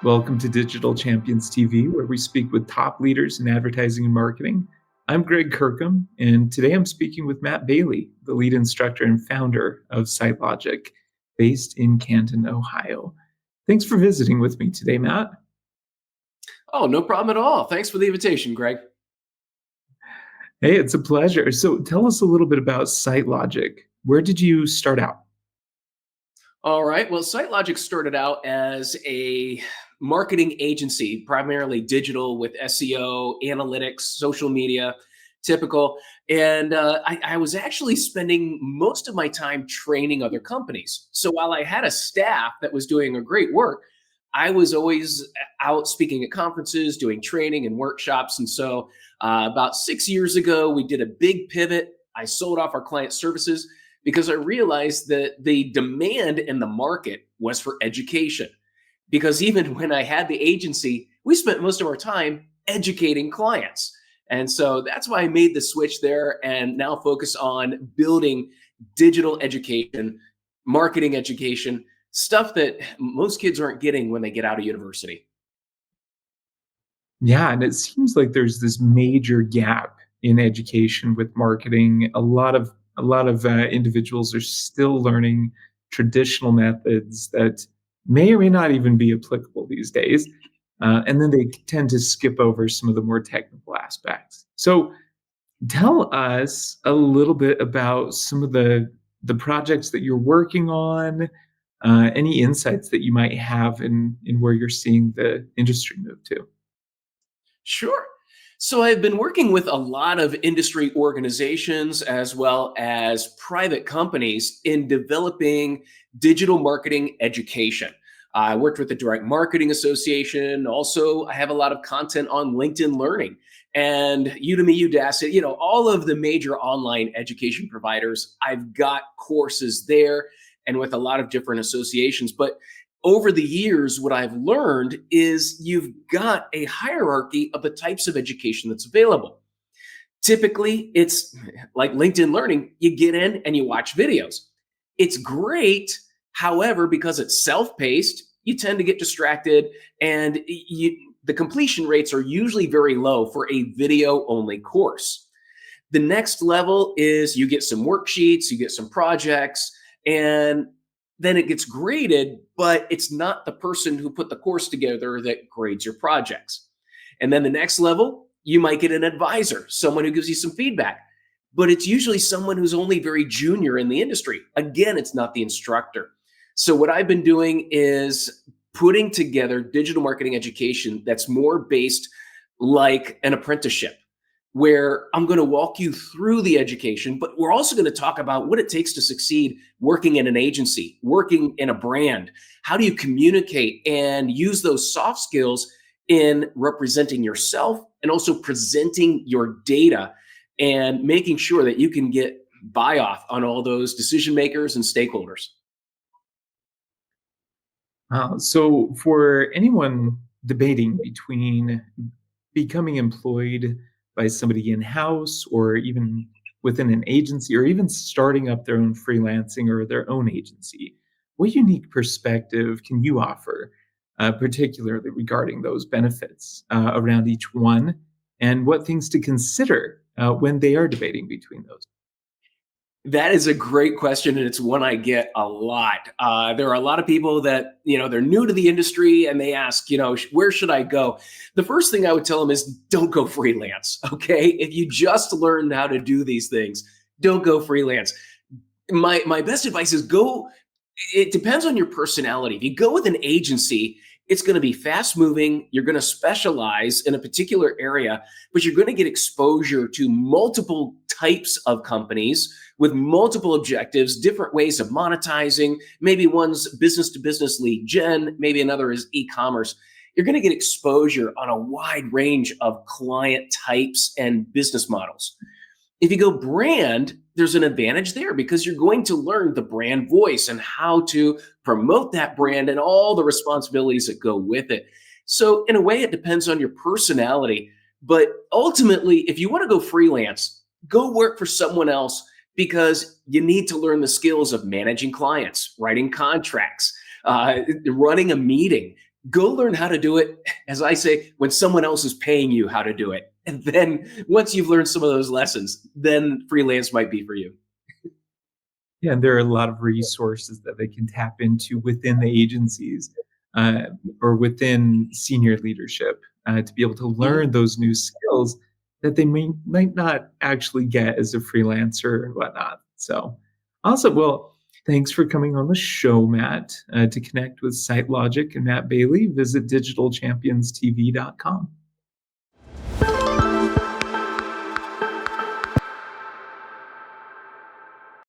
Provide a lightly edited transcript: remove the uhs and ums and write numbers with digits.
Welcome to Digital Champions TV, where we speak with top leaders in advertising and marketing. I'm Greg Kirkham, and today I'm speaking with Matt Bailey, the lead instructor and founder of SiteLogic, based in Canton, Ohio. Thanks for visiting with me today, Matt. Oh, no problem at all. Thanks for the invitation, Greg. Hey, it's a pleasure. So tell us a little bit about SiteLogic. Where did you start out? All right. Well, SiteLogic started out as a marketing agency, primarily digital with SEO, analytics, social media, typical. And I was actually spending most of my time training other companies. So while I had a staff that was doing a great work, I was always out speaking at conferences, doing training and workshops. And so about 6 years ago, we did a big pivot. I sold off our client services because I realized that the demand in the market was for education. Because even when I had the agency, we spent most of our time educating clients. And so that's why I made the switch there and now focus on building digital education, marketing education, stuff that most kids aren't getting when they get out of university. Yeah, and it seems like there's this major gap in education with marketing. A lot of individuals are still learning traditional methods that may or may not even be applicable these days, and then they tend to skip over some of the more technical aspects. So, tell us a little bit about some of the projects that you're working on. Any insights that you might have in where you're seeing the industry move to? Sure. So I've been working with a lot of industry organizations as well as private companies in developing digital marketing education. I worked with the Direct Marketing Association. Also, I have a lot of content on LinkedIn Learning and Udemy, Udacity, all of the major online education providers. I've got courses there and with a lot of different associations. But over the years, what I've learned is you've got a hierarchy of the types of education that's available. Typically, it's like LinkedIn Learning, you get in and you watch videos. It's great. However, because it's self-paced, you tend to get distracted and the completion rates are usually very low for a video-only course. The next level is you get some worksheets, you get some projects, and then it gets graded, but it's not the person who put the course together that grades your projects. And then the next level, you might get an advisor, someone who gives you some feedback, but it's usually someone who's only very junior in the industry. Again, it's not the instructor. So what I've been doing is putting together digital marketing education that's more based like an apprenticeship, where I'm going to walk you through the education, but we're also going to talk about what it takes to succeed working in an agency, working in a brand. How do you communicate and use those soft skills in representing yourself and also presenting your data and making sure that you can get buy off on all those decision makers and stakeholders. So, for anyone debating between becoming employed by somebody in house or even within an agency or even starting up their own freelancing or their own agency, what unique perspective can you offer, particularly regarding those benefits around each one and what things to consider when they are debating between those? That is a great question, and it's one I get a lot. There are a lot of people that, they're new to the industry and they ask, where should I go? The first thing I would tell them is don't go freelance, okay? If you just learned how to do these things, don't go freelance. My best advice is go. It depends on your personality. If you go with an agency, it's going to be fast moving. You're going to specialize in a particular area, but you're going to get exposure to multiple types of companies with multiple objectives, different ways of monetizing. Maybe one's business to business lead gen, maybe another is e-commerce. You're going to get exposure on a wide range of client types and business models. If you go brand, there's an advantage there because you're going to learn the brand voice and how to promote that brand and all the responsibilities that go with it. So in a way, it depends on your personality. But ultimately, if you want to go freelance, go work for someone else because you need to learn the skills of managing clients, writing contracts, running a meeting, Go learn how to do it, as I say, when someone else is paying you how to do it. And then once you've learned some of those lessons, then freelance might be for you. Yeah, and there are a lot of resources that they can tap into within the agencies uh, or within senior leadership to be able to Mhm. learn those new skills that they might not actually get as a freelancer and whatnot. So, awesome. Well, thanks for coming on the show, Matt. To connect with SiteLogic and Matt Bailey, visit digitalchampionstv.com.